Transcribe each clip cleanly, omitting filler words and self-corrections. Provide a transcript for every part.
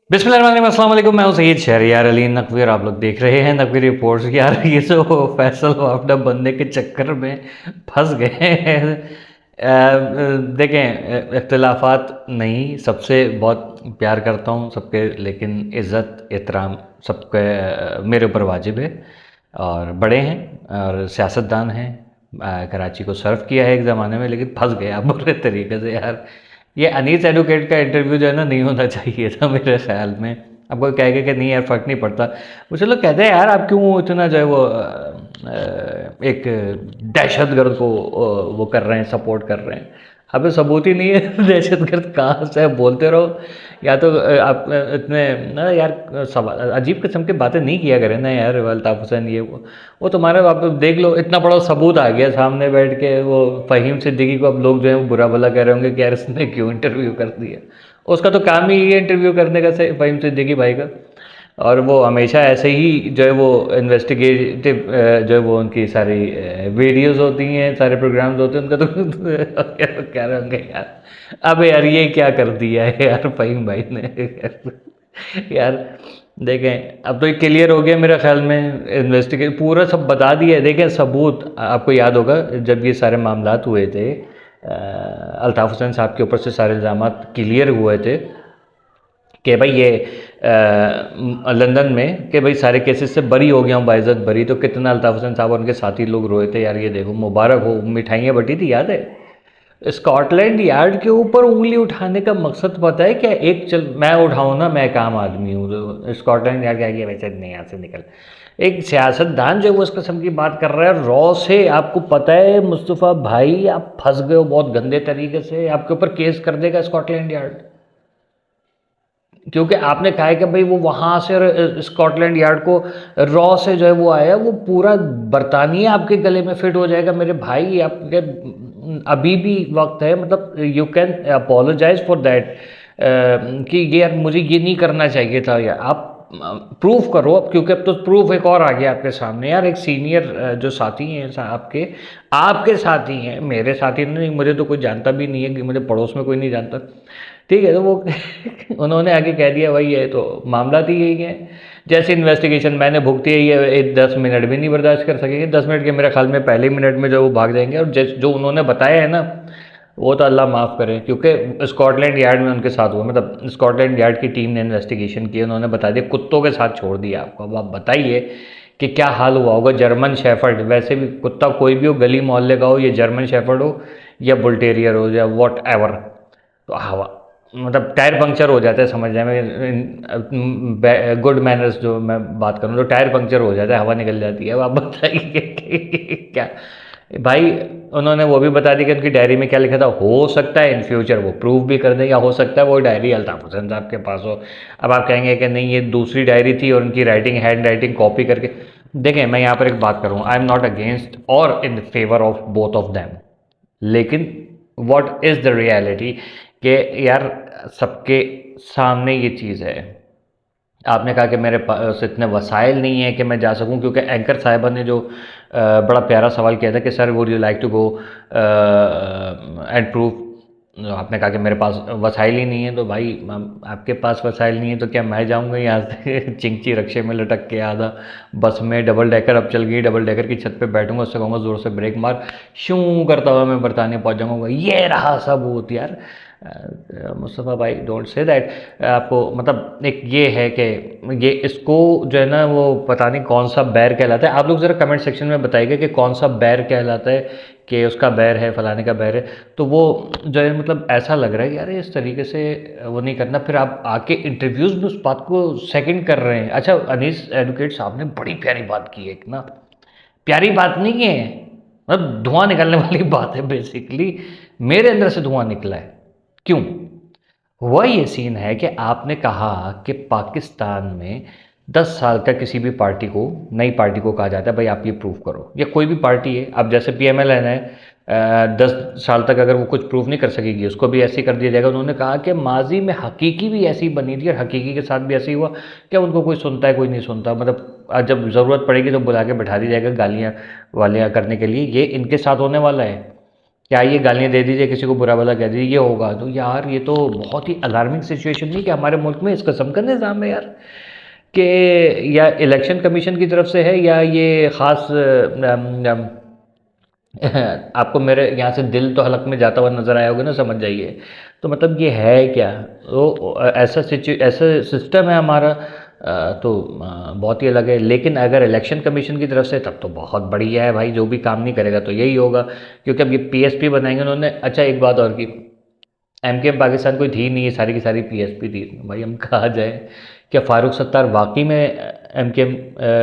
बिस्मिल्लाहिर्रहमानिर्रहीम। मैं हूं सैयद शहरियार अली नकवी और आप लोग देख रहे हैं नकवी रिपोर्ट्स। यार ये जो फैसल वापडा बनने के चक्कर में फंस गए हैं। देखें, इख्तिलाफात नहीं, सबसे बहुत प्यार करता हूं सबके, लेकिन इज़्ज़त एहतराम सबके मेरे ऊपर वाजिब है। और बड़े हैं और सियासतदान हैं। कराची को सर्व किया है एक ज़माने में, लेकिन फंस गया बुरे तरीके से यार। ये अनीस एडवोकेट का इंटरव्यू जो है ना, नहीं होना चाहिए था मेरे ख्याल में। अब कोई कहेगा कि नहीं यार, फ़र्क नहीं पड़ता। मुझे लोग कहते हैं यार, आप क्यों इतना जो है वो एक दहशतगर्द को वो कर रहे हैं, सपोर्ट कर रहे हैं। अबे सबूत ही नहीं है दहशतगर्द कहाँ से है, बोलते रहो। या तो आप इतने ना यार, सवाल अजीब किस्म की बातें नहीं किया करें ना यार। अल्ताफ़ हुसैन ये वो तुम्हारे, आप देख लो, इतना बड़ा सबूत आ गया सामने बैठ के। वो फ़हीम सिद्दीकी को अब लोग जो है वो बुरा भला कह रहे होंगे कि यार इसने क्यों इंटरव्यू कर दिया। उसका तो काम ही ये इंटरव्यू करने का, फ़हीम सिद्दीकी भाई का। और वो हमेशा ऐसे ही जो है वो इन्वेस्टिगेटिव जो है वो उनकी सारी वीडियोस होती हैं, सारे प्रोग्राम्स होते हैं उनका। तो क्या कह रहे होंगे यार, अब यार ये क्या कर दिया है यार फ़हीम भाई ने। यार देखें, अब तो ये क्लियर हो गया मेरे ख्याल में। इन्वेस्टिगेट पूरा सब बता दिया है। देखें सबूत, आपको याद होगा जब ये सारे मामलात हुए थे, अल्ताफ़ हुसैन साहब के ऊपर से सारे इल्ज़ाम क्लियर हुए थे कि भाई ये लंदन में कि भाई सारे केसेस से बरी हो गया हूँ, बाइज़्ज़त बरी। तो कितना अल्ताफ़ हुसैन साहब और उनके साथी लोग रोए थे यार, ये देखो मुबारक हो, मिठाइयाँ बटी थी, याद है। स्कॉटलैंड यार्ड के ऊपर उंगली उठाने का मकसद पता है क्या? एक चल मैं उठाऊँ ना, मैं एक आम आदमी हूँ, तो स्कॉटलैंड यार्ड क्या किया, वैसे नहीं, यहाँ से निकल। एक सियासतदान जो है वो इस किस्म की बात कर रहा है रॉ से। आपको पता है मुस्तफ़ा भाई, आप फंस गए हो बहुत गंदे तरीके से। आपके ऊपर केस कर देगा स्कॉटलैंड यार्ड, क्योंकि आपने कहा है कि भाई वो वहाँ से स्कॉटलैंड यार्ड को रॉ से जो है वो आया। वो पूरा बरतानिया आपके गले में फिट हो जाएगा मेरे भाई। आपके अभी भी वक्त है, मतलब you can apologise for that कि ये यार मुझे ये नहीं करना चाहिए था। यार आप प्रूफ करो अब, क्योंकि अब तो प्रूफ एक और आ गया आपके सामने यार। एक सीनियर जो साथी हैं आपके आपके साथी हैं, मेरे साथी नहीं, मुझे तो कोई जानता भी नहीं है, कि मुझे पड़ोस में कोई नहीं जानता, ठीक है। तो वो उन्होंने आगे कह दिया भाई ये तो मामला ही यही है, जैसे इन्वेस्टिगेशन मैंने भुगती है, ये 10 मिनट भी नहीं बर्दाश्त कर सकेंगे। 10 मिनट के मेरे ख्याल में पहले मिनट में जो वो भाग जाएंगे। और जो उन्होंने बताया है ना, वो तो अल्लाह माफ़ करे, क्योंकि स्कॉटलैंड यार्ड में उनके साथ हुआ, मतलब स्कॉटलैंड यार्ड की टीम ने इन्वेस्टिगेशन की, उन्होंने बता दिया, कुत्तों के साथ छोड़ दिया आपको। अब आप बताइए कि क्या हाल हुआ होगा। जर्मन शेफर्ड, वैसे भी कुत्ता कोई भी हो, गली मोहल्ले का हो, ये जर्मन शेफर्ड हो या बुल टेरियर हो या वॉट एवर, तो हवा मतलब टायर पंक्चर हो जाता है, समझ जाए मैं गुड मैनर्स जो मैं बात करूँ, तो टायर पंक्चर हो जाता है, हवा निकल जाती है। अब आप बताइए क्या भाई। उन्होंने वो भी बता दिया कि उनकी डायरी में क्या लिखा था। हो सकता है इन फ्यूचर वो प्रूव भी कर दें, या हो सकता है वो डायरी अल्ताफ़ हुसैन साहब के पास हो। अब आप कहेंगे कि नहीं ये दूसरी डायरी थी और उनकी राइटिंग, हैंड राइटिंग कॉपी करके। देखें, मैं यहाँ पर एक बात करूँ, आई एम नॉट अगेंस्ट और in favour of both of them, लेकिन व्हाट इज़ द रियलिटी कि यार सबके सामने ये चीज़ है। आपने कहा कि मेरे पास इतने वसाइल नहीं है कि मैं जा सकूं, क्योंकि एंकर साहिबा ने जो बड़ा प्यारा सवाल किया था कि sir would you like to go and proof. आपने कहा कि मेरे पास वसाइल ही नहीं है, तो भाई आपके पास वसाइल नहीं है तो क्या मैं जाऊंगा यहाँ से चिंची रक्शे में लटक के, आधा बस में डबल डेकर अब चल गई, डबल डेकर की छत पे बैठूंगा, उससे कहूँगा ज़ोर से ब्रेक मार, शूँ करता हुआ मैं बरतानिया पहुँच जाऊँगा। ये रहा सबूत यार। मुस्तफ़ा भाई डोंट से दैट। आपको मतलब एक ये है कि ये इसको जो है ना वो पता नहीं कौन सा बैर कहलाता है। आप लोग ज़रा कमेंट सेक्शन में बताइएगा कि कौन सा बैर कहलाता है, कि उसका बैर है, फलाने का बैर है। तो वो जो है मतलब ऐसा लग रहा है यार इस तरीके से वो नहीं करना। फिर आप आके इंटरव्यूज़ में उस बात को सेकंड कर रहे हैं। अच्छा, अनीस एडवोकेट साहब ने बड़ी प्यारी बात की है एक ना, प्यारी बात नहीं है, मतलब धुआं निकलने वाली बात है बेसिकली। मेरे अंदर से धुआं निकला है। क्यों? हुआ ये सीन है कि आपने कहा कि पाकिस्तान में 10 साल का किसी भी पार्टी को, नई पार्टी को कहा जाता है भाई आप ये प्रूव करो, या कोई भी पार्टी है, अब जैसे PMLN है, 10 साल तक अगर वो कुछ प्रूव नहीं कर सकेगी उसको भी ऐसे ही कर दिया जाएगा। उन्होंने कहा कि माजी में हकीकी भी ऐसी बनी थी और हकीकी के साथ भी ऐसे ही हुआ। क्या उनको कोई सुनता है, कोई नहीं सुनता, मतलब जब ज़रूरत पड़ेगी तो बुला के बैठा दिया जाएगा गालियाँ वालियाँ करने के लिए। ये इनके साथ होने वाला है। क्या ये गालियाँ दे दीजिए, किसी को बुरा भला कह दीजिए, ये होगा। तो यार ये तो बहुत ही अलार्मिंग सिचुएशन नहीं कि हमारे मुल्क में इस कस्म का निज़ाम है यार, कि या इलेक्शन कमीशन की तरफ से है या ये ख़ास आपको मेरे यहाँ से दिल तो हलक में जाता हुआ नज़र आया होगा ना, समझ जाइए। तो मतलब ये है क्या, तो ऐसा सिस्टम है हमारा। तो बहुत ही अलग है। लेकिन अगर इलेक्शन कमीशन की तरफ से, तब तो बहुत बढ़िया है भाई, जो भी काम नहीं करेगा तो यही होगा। क्योंकि अब ये पीएसपी बनाएंगे उन्होंने। अच्छा एक बात और की, एमके पाकिस्तान कोई थी नहीं, ये सारी की सारी पीएसपी थी। भाई हम कहा जाए, क्या फ़ारूक सत्तार वाकई में एमके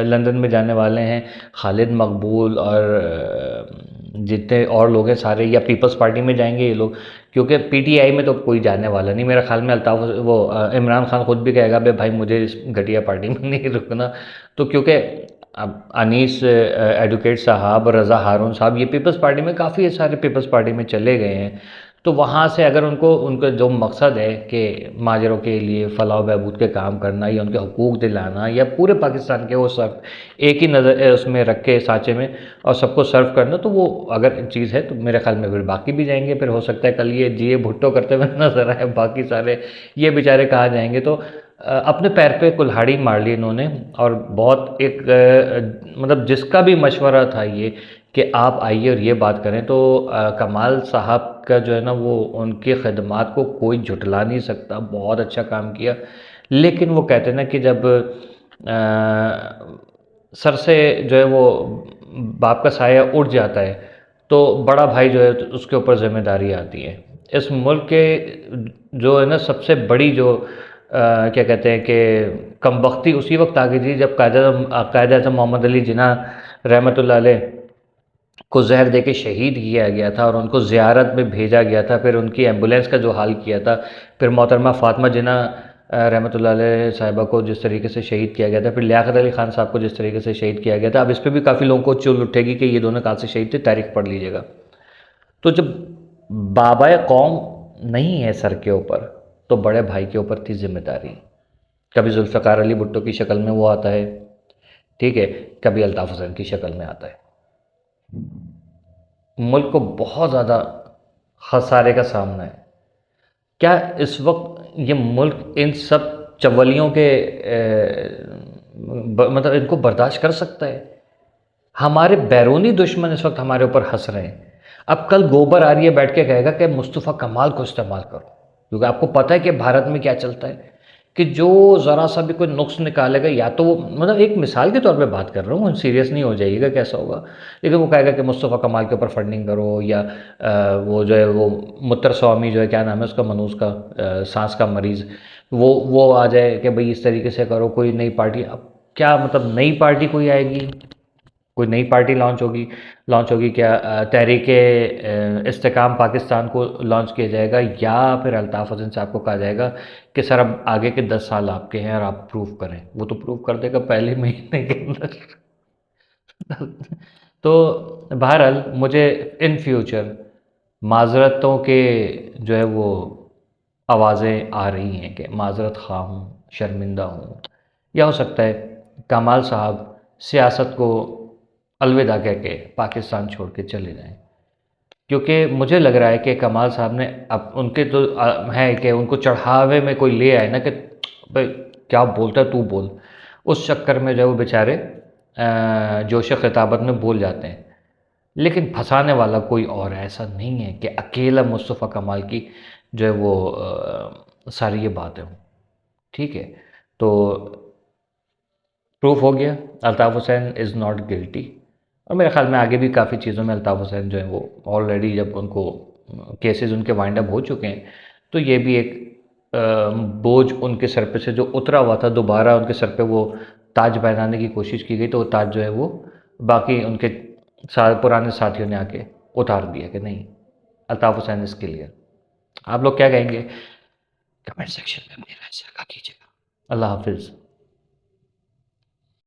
लंदन में जाने वाले हैं? खालिद मकबूल और जितने और लोग हैं सारे, या पीपल्स पार्टी में जाएंगे ये लोग? क्योंकि पीटीआई में तो कोई जाने वाला नहीं मेरा ख्याल में। अल्ताफ वो इमरान खान खुद भी कहेगा बे भाई मुझे इस घटिया पार्टी में नहीं रुकना। तो क्योंकि अब अनीस एडवोकेट साहब, रज़ा हारून साहब, ये पीपल्स पार्टी में, काफ़ी सारे पीपल्स पार्टी में चले गए हैं। तो वहाँ से अगर उनको, उनका जो मकसद है कि माजरों के लिए फलाह बहबूद के काम करना या उनके हकूक़ दिलाना या पूरे पाकिस्तान के वो सब एक ही नज़र उसमें रख के साँचे में और सबको सर्व करना, तो वो अगर चीज़ है तो मेरे ख्याल में फिर बाकी भी जाएंगे। फिर हो सकता है कल ये जिए भुट्टो करते हुए नजर आए, बाकी सारे ये बेचारे कहाँ जाएंगे। तो अपने पैर पे कुल्हाड़ी मार ली इन्होंने। और बहुत एक मतलब जिसका भी मशवरा था ये कि आप आइए और ये बात करें, तो कमाल साहब का जो है ना, वो उनकी खदमात को कोई झुटला नहीं सकता, बहुत अच्छा काम किया। लेकिन वो कहते हैं ना कि जब सर से जो है वो बाप का साया उठ जाता है, तो बड़ा भाई जो है तो उसके ऊपर ज़िम्मेदारी आती है। इस मुल्क के जो है ना सबसे बड़ी जो क्या कहते हैं कि कमबख्ती उसी वक्त आ गई थी जब कायद आज़म मोहम्मद अली जिन्ना रहमतुल्लाह अलैह को जहर दे के शहीद किया गया था और उनको ज़ियारत में भेजा गया था। फिर उनकी एम्बुलेंस का जो हाल किया था, फिर मोहतरमा फ़ातिमा जिन्ना रहमतुल्लाह अलैह साहिबा को जिस तरीके से शहीद किया गया था, फिर लियाकत अली ख़ान साहब को जिस तरीके से शहीद किया गया था। अब इस पर भी काफ़ी लोगों को चुल उठेगी कि ये दोनों कहाँ से शहीद थे, तारीख पढ़ लीजिएगा। तो जब बाबाए कौम नहीं है सर के ऊपर, तो बड़े भाई के ऊपर थी जिम्मेदारी। कभी जुल्फ़िकार अली भुट्टो की शक्ल में वो आता है, ठीक है, कभी अल्ताफ़ हुसैन की शक्ल में आता है। मुल्क को बहुत ज़्यादा खसारे का सामना है। क्या इस वक्त ये मुल्क इन सब चवलियों के मतलब इनको बर्दाश्त कर सकता है? हमारे बैरूनी दुश्मन इस वक्त हमारे ऊपर हंस रहे हैं। अब कल गोबर आ रही है बैठ के कहेगा कि मुस्तफ़ा कमाल को इस्तेमाल करो, क्योंकि आपको पता है कि भारत में क्या चलता है, कि जो ज़रा सा भी कोई नुक्स निकालेगा, या तो वो, मतलब एक मिसाल के तौर पे बात कर रहा हूँ, सीरियस नहीं हो जाइएगा कैसा होगा, लेकिन वो कहेगा कि मुस्तफ़ा कमाल के ऊपर फंडिंग करो, या वो जो है वो मुत्तर स्वामी जो है, क्या नाम है उसका, मनूस का, सांस का मरीज़, वो आ जाए कि भाई इस तरीके से करो, कोई नई पार्टी। अब क्या मतलब नई पार्टी कोई आएगी, कोई नई पार्टी लॉन्च होगी क्या? तहरीक इस्तेकाम पाकिस्तान को लॉन्च किया जाएगा, या फिर अल्ताफ़ हुसैन साहब को कहा जाएगा कि सर अब आगे के 10 साल आपके हैं और आप प्रूव करें? वो तो प्रूव कर देगा पहले महीने के अंदर। तो बहरहाल मुझे इन फ्यूचर माज़रतों के जो है वो आवाज़ें आ रही हैं कि माज़रत ख़्वाह हूँ, शर्मिंदा हूँ, या हो सकता है कमाल साहब सियासत को अलविदा कह के पाकिस्तान छोड़ के चले जाएं। क्योंकि मुझे लग रहा है कि कमाल साहब ने, अब उनके तो है कि उनको चढ़ावे में कोई ले आए ना कि भाई क्या बोलता है तू बोल, उस चक्कर में जो है वो बेचारे जोश खिताबत में बोल जाते हैं। लेकिन फंसाने वाला कोई और है, ऐसा नहीं है कि अकेला मुस्तफ़ा कमाल की जो है वो सारी ये बातें हों, ठीक है। तो प्रूफ हो गया, Altaf Hussain is not guilty. और मेरे ख़्याल में आगे भी काफ़ी चीज़ों में अल्ताफ़ हुसैन जो है वो ऑलरेडी, जब उनको केसेस उनके वाइंड अप हो चुके हैं, तो ये भी एक बोझ उनके सर पे से जो उतरा हुआ था, दोबारा उनके सर पे वो ताज पहनाने की कोशिश की गई, तो वो ताज जो है वो बाकी उनके पुराने साथियों ने आके उतार दिया कि नहीं, अल्ताफ़ हुसैन इज़ क्लियर। आप लोग क्या कहेंगे? कमेंट सेक्शन में अपनी राय साझा कीजिएगा। अल्लाह हाफिज़।